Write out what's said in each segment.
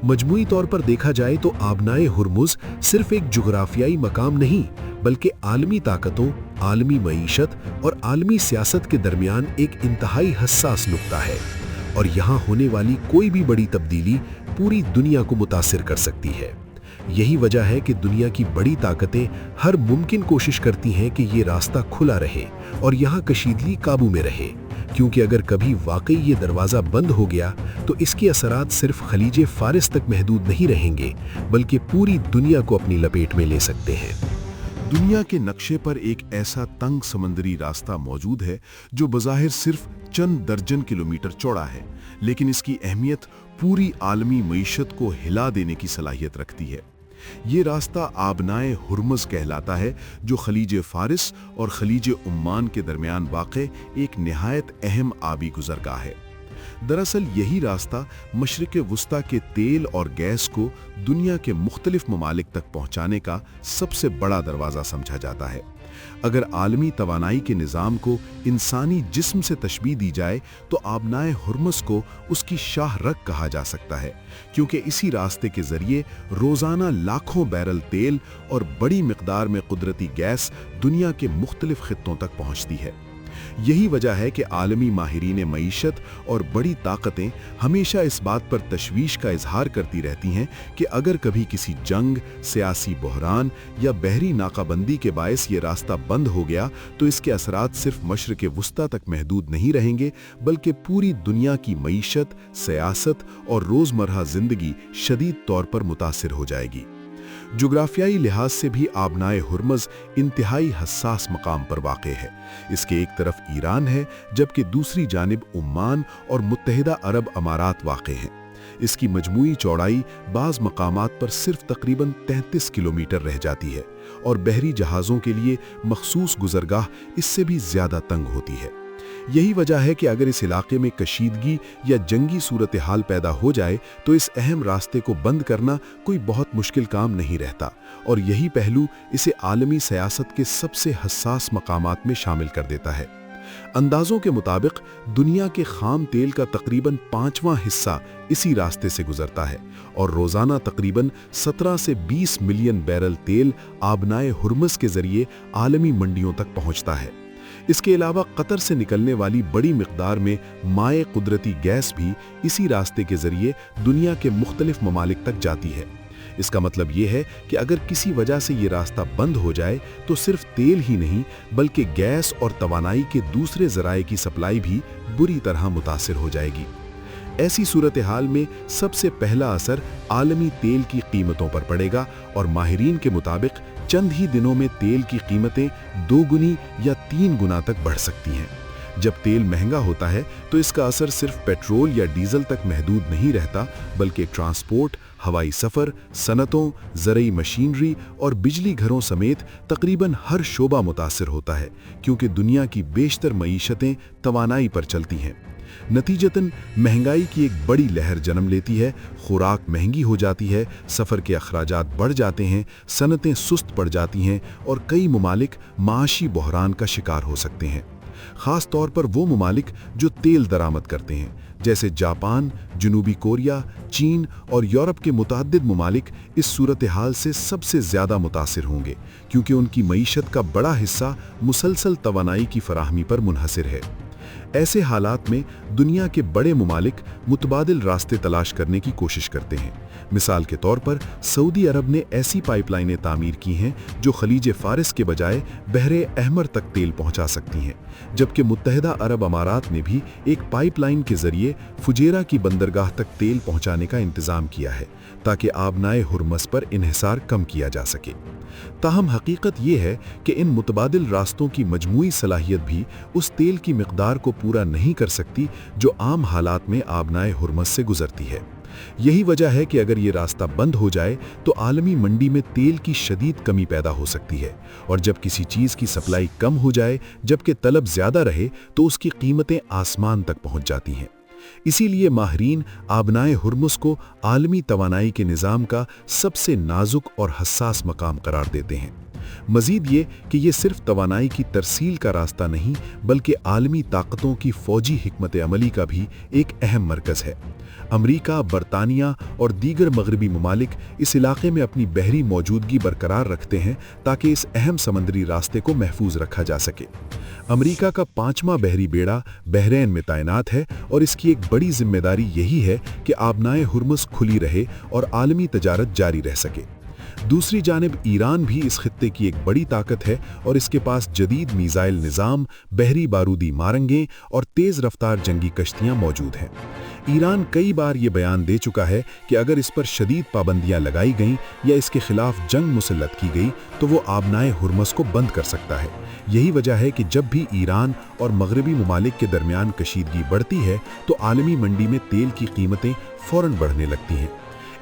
मजमूई तौर पर देखा जाए तो आबनाए हुर्मुज़ सिर्फ एक जुग़राफियाई मकाम नहीं, बल्कि आलमी ताकतों, आलमी मईशत और आलमी सियासत के दरमियान एक इंतहाई हसास नुक्ता है, और यहाँ होने वाली कोई भी बड़ी तब्दीली पूरी दुनिया को मुतासिर कर सकती है। यही वजह है कि दुनिया की बड़ी ताकतें हर मुमकिन कोशिश करती हैं कि ये रास्ता खुला रहे और यहाँ कशीदगी काबू में रहे, क्योंकि अगर कभी वाकई ये दरवाज़ा बंद हो गया तो इसके असरात सिर्फ खलीज फारिस तक महदूद नहीं रहेंगे, बल्कि पूरी दुनिया को अपनी लपेट में ले सकते हैं। दुनिया के नक्शे पर एक ऐसा तंग समंदरी रास्ता मौजूद है जो बज़ाहिर सिर्फ चंद दर्जन किलोमीटर चौड़ा है, लेकिन इसकी अहमियत पूरी आलमी मईशत को हिला देने की सलाहियत रखती है। ये रास्ता आबनाए हुर्मुज़ कहलाता है, जो खलीज फारिस और खलीज उम्मान के दरमियान वाक़े एक निहायत अहम आबी गुज़रगाह है। दरअसल यही रास्ता मशरिक़ वुस्ता के तेल और गैस को दुनिया के मुख्तलिफ ममालिक तक पहुँचाने का सबसे बड़ा दरवाज़ा समझा जाता है। अगर आलमी तवानाई के निज़ाम को इंसानी जिस्म से तशबीह दी जाए तो आबनाए हुर्मुज़ को उसकी शाह रग कहा जा सकता है, क्योंकि इसी रास्ते के ज़रिए रोज़ाना लाखों बैरल तेल और बड़ी मिक़दार में कुदरती गैस दुनिया के मुख्तलिफ खित्तों तक पहुँचती है। यही वजह है कि आलमी माहिरीन मईशत और बड़ी ताकतें हमेशा इस बात पर तशवीश का इजहार करती रहती हैं कि अगर कभी किसी जंग, सियासी बहरान या बहरी नाकाबंदी के बायस ये रास्ता बंद हो गया तो इसके असरात सिर्फ मशरिक़ वुस्ता तक महदूद नहीं रहेंगे, बल्कि पूरी दुनिया की मईशत, सियासत और रोज़मर्रा ज़िंदगी शदीद तौर पर मुतासिर हो जाएगी। जुग्राफियाई लिहाज से भी आबनाए हुर्मुज़ इंतहाई हसास मकाम पर वाक़े है। इसके एक तरफ ईरान है, जबकि दूसरी जानिब उम्मान और मुत्तहिदा अरब अमारात वाक़े हैं। इसकी मजमूई चौड़ाई बाज़ मकामात पर सिर्फ तकरीबन 33 किलोमीटर रह जाती है, और बहरी जहाज़ों के लिए मखसूस गुज़रगाह इससे भी ज़्यादा तंग होती है। यही वजह है कि अगर इस इलाके में कशीदगी या जंगी सूरत हाल पैदा हो जाए तो इस अहम रास्ते को बंद करना कोई बहुत मुश्किल काम नहीं रहता, और यही पहलू इसे आलमी सियासत के सबसे हसास मकामात में शामिल कर देता है। अंदाज़ों के मुताबिक दुनिया के खाम तेल का तकरीबन 5वां हिस्सा इसी रास्ते से गुजरता है, और रोज़ाना तकरीबन 17 से 20 मिलियन बैरल तेल आबनाए हुर्मुज़ के ज़रिए आलमी मंडियों तक पहुँचता है। इसके अलावा कतर से निकलने वाली बड़ी मिक़दार में माए कुदरती गैस भी इसी रास्ते के ज़रिए दुनिया के मुख्तलिफ ममालिक तक जाती है। इसका मतलब ये है कि अगर किसी वजह से ये रास्ता बंद हो जाए तो सिर्फ तेल ही नहीं, बल्कि गैस और तवानाई के दूसरे ज़राए की सप्लाई भी बुरी तरह मुतासिर हो जाएगी। ऐसी सूरत हाल में सबसे पहला असर आलमी तेल की कीमतों पर पड़ेगा, और माहिरीन के मुताबिक चंद ही दिनों में तेल की कीमतें 2 गुनी या 3 गुना तक बढ़ सकती हैं। जब तेल महंगा होता है तो इसका असर सिर्फ पेट्रोल या डीजल तक महदूद नहीं रहता, बल्कि ट्रांसपोर्ट, हवाई सफ़र, सनतों, ज़रई मशीनरी और बिजली घरों समेत तकरीबन हर शोबा मुतासिर होता है, क्योंकि दुनिया की बेशतर मईशतें तवानाई पर चलती हैं। नतीजतन महंगाई की एक बड़ी लहर जन्म लेती है, खुराक महंगी हो जाती है, सफ़र के अखराजात बढ़ जाते हैं, सनतें सुस्त पड़ जाती हैं, और कई ममालिक माशी बहरान का शिकार हो सकते हैं। ख़ास तौर पर वो ममालिक जो तेल दरामद करते हैं, जैसे जापान, जनूबी कोरिया, चीन और यूरोप के मुतअद्दिद ममालिक इस सूरत हाल से सबसे ज़्यादा मुतासिर होंगे, क्योंकि उनकी मईशत का बड़ा हिस्सा मुसलसल तवानाई की फराहमी पर मुनहसिर है। ऐसे हालात में दुनिया के बड़े ममालिक मुतबादिल रास्ते तलाश करने की कोशिश करते हैं। मिसाल के तौर पर सऊदी अरब ने ऐसी पाइपलाइनें तामीर की हैं जो खलीज फारिस के बजाय बहरे अहमर तक तेल पहुंचा सकती हैं, जबकि मुत्तहिदा अरब अमारात ने भी एक पाइपलाइन के जरिए फुजेरा की बंदरगाह तक तेल पहुंचाने का इंतज़ाम किया है, ताकि आबनाए हुर्मुज़ पर इन्हिसार कम किया जा सके। ताहम हकीकत ये है कि इन मुतबादिल रास्तों की मजमूई सलाहियत भी उस तेल की मिक़दार को पूरा नहीं कर सकती जो आम हालात में आबनाए हुर्मुज़ से गुजरती है। यही वजह है कि अगर ये रास्ता बंद हो जाए तो आलमी मंडी में तेल की शदीद कमी पैदा हो सकती है, और जब किसी चीज़ की सप्लाई कम हो जाए जबकि तलब ज़्यादा रहे तो उसकी कीमतें आसमान तक पहुंच जाती हैं। इसीलिए माहिरीन आबनाए हुर्मुज़ को आलमी तवानाई के निज़ाम का सबसे नाजुक और हसास मकाम करार देते हैं। मज़ीद ये कि ये सिर्फ तवानाई की तरसील का रास्ता नहीं, बल्कि आलमी ताकतों की फ़ौजी हिकमत अमली का भी एक अहम मरकज़ है। अमेरिका, बरतानिया और दीगर मगरबी ममालिक इस इलाके में अपनी बहरी मौजूदगी बरकरार रखते हैं ताकि इस अहम समंदरी रास्ते को महफूज रखा जा सके। अमेरिका का 5वां बहरी बेड़ा बहरैन में तैनात है और इसकी एक बड़ी जिम्मेदारी यही है कि आबनाए हुर्मुज़ खुली रहे और आलमी तजारत जारी रह सके। दूसरी जानिब ईरान भी इस खित्ते की एक बड़ी ताकत है और इसके पास जदीद मिसाइल निज़ाम, बहरी बारूदी मारंगें और तेज़ रफ्तार जंगी कश्तियाँ मौजूद हैं। ईरान कई बार ये बयान दे चुका है कि अगर इस पर शदीद पाबंदियां लगाई गईं या इसके खिलाफ जंग मुसल्लत की गई तो वो आबनाए हुर्मुज़ को बंद कर सकता है। यही वजह है कि जब भी ईरान और मगरबी ममालिक के दरमियान कशीदगी बढ़ती है तो आलमी मंडी में तेल की कीमतें फ़ौरन बढ़ने लगती हैं।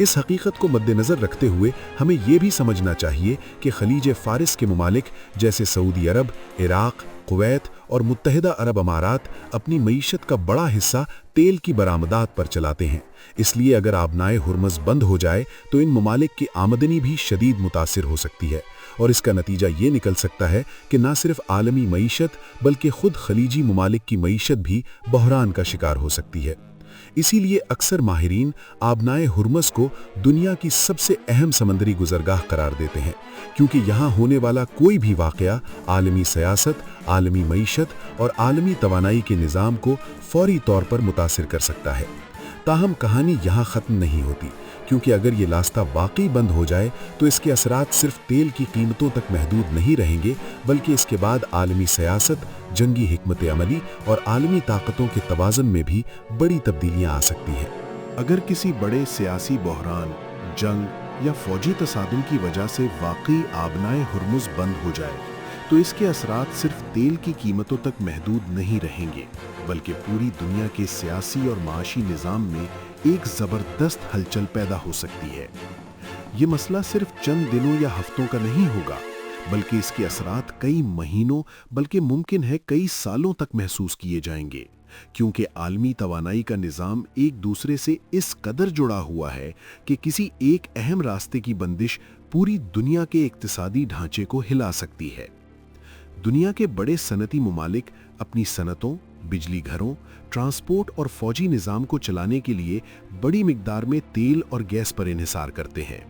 इस हकीकत को मद्देनज़र रखते हुए हमें ये भी समझना चाहिए कि खलीज फ़ारिस के ममालिक जैसे सऊदी अरब, इराक़, कुवैत और मुत्तहिदा अरब अमारात अपनी मईशत का बड़ा हिस्सा तेल की बरामदात पर चलाते हैं। इसलिए अगर आबनाए हुर्मुज़ बंद हो जाए तो इन ममालिक की आमदनी भी शदीद मुतासिर हो सकती है और इसका नतीजा ये निकल सकता है कि न सिर्फ आलमी मईशत बल्कि खुद खलीजी ममालिक की मईशत भी बहरान का शिकार हो सकती है। इसीलिए अक्सर माहिरीन आबनाए हुर्मुज़ को दुनिया की सबसे अहम समंदरी गुज़रगाह करार देते हैं, क्योंकि यहाँ होने वाला कोई भी वाक़या आलमी सियासत, आलमी मईशत और आलमी तवानाई के निज़ाम को फौरी तौर पर मुतासिर कर सकता है। ताहम कहानी यहाँ ख़त्म नहीं होती, क्योंकि अगर ये रास्ता वाकई बंद हो जाए तो इसके असरात सिर्फ तेल की कीमतों तक महदूद नहीं रहेंगे, बल्कि इसके बाद आलमी सियासत, जंगी हिकमत अमली और आलमी ताकतों के तवाज़ुन में भी बड़ी तब्दीलियां आ सकती हैं। अगर किसी बड़े सियासी बहरान, जंग या फौजी तसादुम की वजह से वाकई आबनाए हुर्मुज़ बंद हो जाए तो इसके असरात सिर्फ तेल की कीमतों तक महदूद नहीं रहेंगे, बल्कि पूरी दुनिया के सियासी और माशी निज़ाम में एक ज़बरदस्त हलचल पैदा हो सकती है। ये मसला सिर्फ चंद दिनों या हफ्तों का नहीं होगा, बल्कि इसके असरात कई महीनों बल्कि मुमकिन है कई सालों तक महसूस किए जाएंगे, क्योंकि आलमी तवानाई का निज़ाम एक दूसरे से इस कदर जुड़ा हुआ है कि किसी एक अहम रास्ते की बंदिश पूरी दुनिया के इक्तिसादी ढांचे को हिला सकती है। दुनिया के बड़े सनती ममालिक अपनी सनतों, बिजली घरों, ट्रांसपोर्ट और फौजी निज़ाम को चलाने के लिए बड़ी मिकदार में तेल और गैस पर इन्हिसार करते हैं।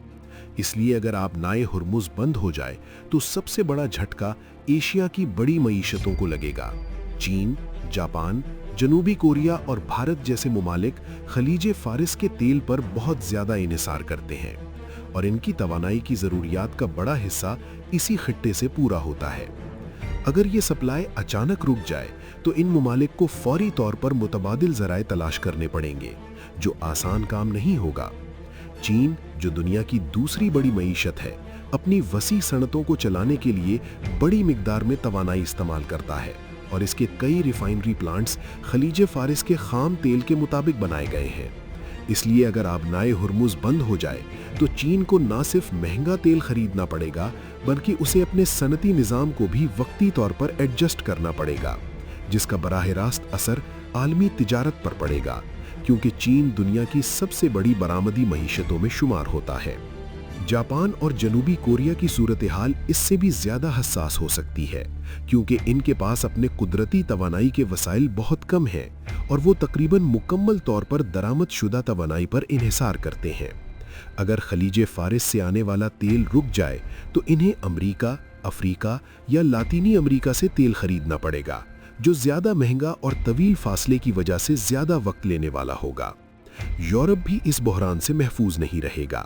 इसलिए अगर आबनाए हुर्मुज़ बंद हो जाए तो सबसे बड़ा झटका एशिया की बड़ी मईशतों को लगेगा। चीन, जापान, जनूबी कोरिया और भारत जैसे ममालिक खलीज फ़ारिस के तेल पर बहुत ज़्यादा इन्हिसार करते हैं और इनकी तवानाई की ज़रूरियात का बड़ा हिस्सा इसी खित्ते से पूरा होता है। अगर ये सप्लाई अचानक रुक जाए तो इन ममालिक को फौरी तौर पर मुतबादिल ज़राए तलाश करने पड़ेंगे, जो आसान काम नहीं होगा। चीन, जो दुनिया की दूसरी बड़ी मईशत है, अपनी वसी सनतों को चलाने के लिए बड़ी मिकदार में तवानाई इस्तेमाल करता है और इसके कई रिफाइनरी प्लांट्स खलीज फ़ारिस के खाम तेल के मुताबिक बनाए गए हैं। इसलिए अगर आबनाए हुर्मुज़ बंद हो जाए तो चीन को न सिर्फ महंगा तेल खरीदना पड़ेगा, बल्कि उसे अपने सनती निज़ाम को भी वक्ती तौर पर एडजस्ट करना पड़ेगा, जिसका बराह रास्त असर आलमी तिजारत पर पड़ेगा, क्योंकि चीन दुनिया की सबसे बड़ी बरामदी मईशतों में शुमार होता है। जापान और जनूबी कोरिया की सूरत हाल इससे भी ज़्यादा हसास हो सकती है, क्योंकि इनके पास अपने कुदरती तवानाई के वसाइल बहुत कम हैं और वो तकरीबन मुकम्मल तौर पर दरामद शुदा तवानाई पर इन्हिसार करते हैं। अगर खलीज फ़ारिस से आने वाला तेल रुक जाए तो इन्हें अमरीका, अफ्रीका या लातीनी अमरीका से तेल खरीदना पड़ेगा, जो ज़्यादा महंगा और तवील फासले की वजह से ज़्यादा वक्त लेने वाला होगा। यूरोप भी इस बहरान से महफूज नहीं रहेगा।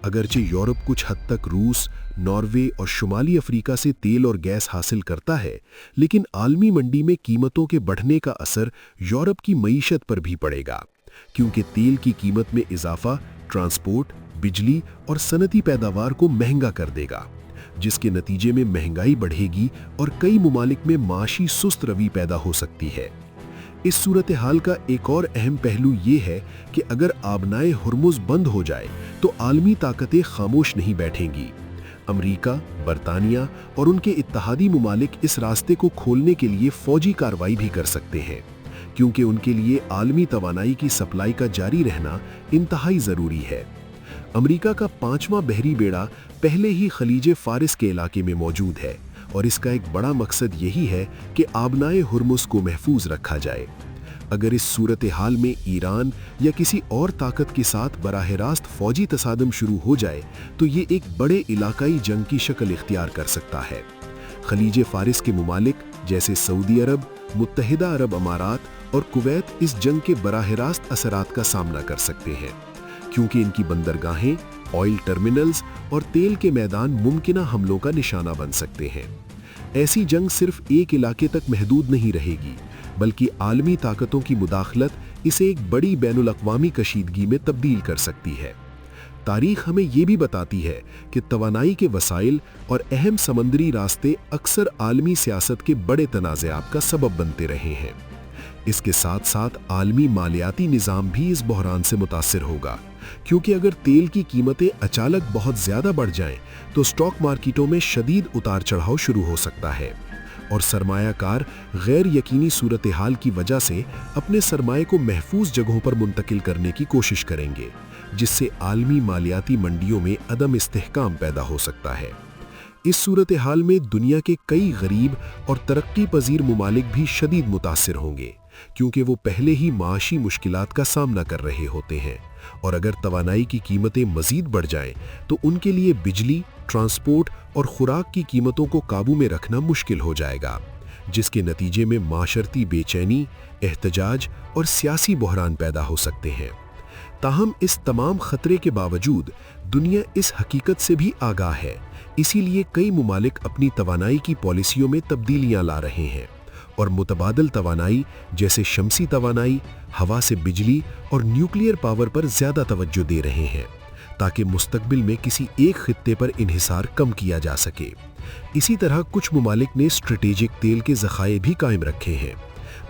अगरचे यूरोप कुछ हद तक रूस, नॉर्वे और शुमाली अफ्रीका से तेल और गैस हासिल करता है, लेकिन आलमी मंडी में कीमतों के बढ़ने का असर यूरोप की मईशत पर भी पड़ेगा, क्योंकि तेल की कीमत में इजाफा ट्रांसपोर्ट, बिजली और सनती पैदावार को महंगा कर देगा, जिसके नतीजे में महंगाई बढ़ेगी और कई ममालिक में माशी सुस्त रवी पैदा हो सकती है। इस सूरत हाल का एक और अहम पहलू ये है कि अगर आबनाए हुर्मुज़ बंद हो जाए तो आलमी ताकतें खामोश नहीं बैठेंगी। अमरीका, बरतानिया और उनके इत्तहादी ममालिक इस रास्ते को खोलने के लिए फौजी कार्रवाई भी कर सकते हैं, क्योंकि उनके लिए आलमी तवानाई की सप्लाई का जारी रहना इंतहाई ज़रूरी है। अमरीका का 5वां बहरी बेड़ा पहले ही खलीज फ़ारिस के इलाके में मौजूद है और इसका एक बड़ा मकसद यही है कि आबनाए हुर्मुज़ को महफूज रखा जाए। अगर इस सूरत हाल में ईरान या किसी और ताकत के साथ बराह रास्त फौजी तसादम शुरू हो जाए तो ये एक बड़े इलाकाई जंग की शक्ल इख्तियार कर सकता है। खलीज फारिस के मुमालिक जैसे सऊदी अरब, मुत्तहिदा अरब अमारात और कुवैत इस जंग के बराह रास्त असरात का सामना कर सकते हैं, क्योंकि इनकी बंदरगाहें, ऑयल टर्मिनल्स और तेल के मैदान मुमकिना हमलों का निशाना बन सकते हैं। ऐसी जंग सिर्फ एक इलाके तक महदूद नहीं रहेगी, बल्कि आलमी ताकतों की मुदाखलत इसे एक बड़ी बैनुल-अक़वामी कशीदगी में तब्दील कर सकती है। तारीख हमें ये भी बताती है कि तवानाई के वसाइल और अहम समंदरी रास्ते अक्सर आलमी सियासत के बड़े तनाज़ात का सबब बनते रहे हैं। इसके साथ साथ आलमी मालियाती निज़ाम भी इस बहरान से मुतासिर होगा, क्योंकि अगर तेल की कीमतें अचानक बहुत ज़्यादा बढ़ जाएं तो स्टॉक मार्केटों में शदीद उतार चढ़ाव शुरू हो सकता है और सरमायाकार गैर यकीनी सूरत हाल की वजह से अपने सरमाए को महफूज जगहों पर मुंतकिल करने की कोशिश करेंगे, जिससे आलमी मालियाती मंडियों में अदम इस्तेहकाम पैदा हो सकता है। इस सूरत हाल में दुनिया के कई गरीब और तरक्की पजीर मुमालिक भी शदीद मुतासिर होंगे, क्योंकि वो पहले ही माशी मुश्किलात का सामना कर रहे होते हैं और अगर तवानाई की कीमतें मजीद बढ़ जाएं तो उनके लिए बिजली, ट्रांसपोर्ट और खुराक की कीमतों को काबू में रखना मुश्किल हो जाएगा, जिसके नतीजे में माशरती बेचैनी, एहतजाज और सियासी बहरान पैदा हो सकते हैं। ताहम इस तमाम खतरे के बावजूद दुनिया इस हकीकत से भी आगाह है, इसीलिए कई मुमालिक अपनी तवानाई की पॉलिसियों में तब्दीलियां ला रहे हैं और मुतबादल तवानाई जैसे शमसी तवानाई, हवा से बिजली और न्यूक्लियर पावर पर ज़्यादा तवज्जो दे रहे हैं, ताकि मुस्तकबिल में किसी एक खित्ते पर इन्हिसार कम किया जा सके। इसी तरह कुछ मुमालिक ने स्ट्रेटेजिक तेल के ज़खाए भी कायम रखे हैं।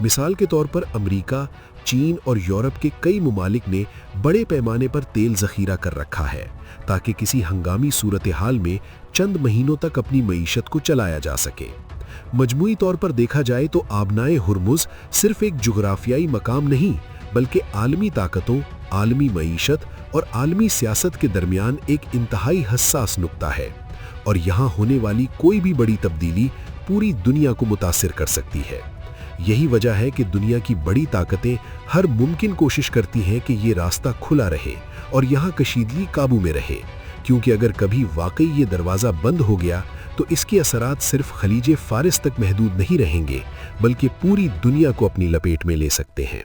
मिसाल के तौर पर अमेरिका, चीन और यूरोप के कई मुमालिक ने बड़े पैमाने पर तेल ज़खीरा कर रखा है, ताकि किसी हंगामी सूरत हाल में चंद महीनों तक अपनी मईशत को चलाया जा सके। मजमूई तौर पर देखा जाए तो आबनाए हुर्मुज़ सिर्फ एक जुग्राफियाई मकाम नहीं, बल्कि आलमी ताकतों, आलमी मईशत और आलमी सियासत के दरमियान एक इंतहाई हसास नुक्ता है और यहाँ होने वाली कोई भी बड़ी तब्दीली पूरी दुनिया को मुतासिर कर सकती है। यही वजह है कि दुनिया की बड़ी ताकतें हर मुमकिन कोशिश करती हैं कि ये रास्ता खुला रहे और यहाँ कशीदगी काबू में रहे, क्योंकि अगर कभी वाकई ये दरवाज़ा बंद हो गया तो इसके असरात सिर्फ खलीज फारिस तक महदूद नहीं रहेंगे, बल्कि पूरी दुनिया को अपनी लपेट में ले सकते हैं।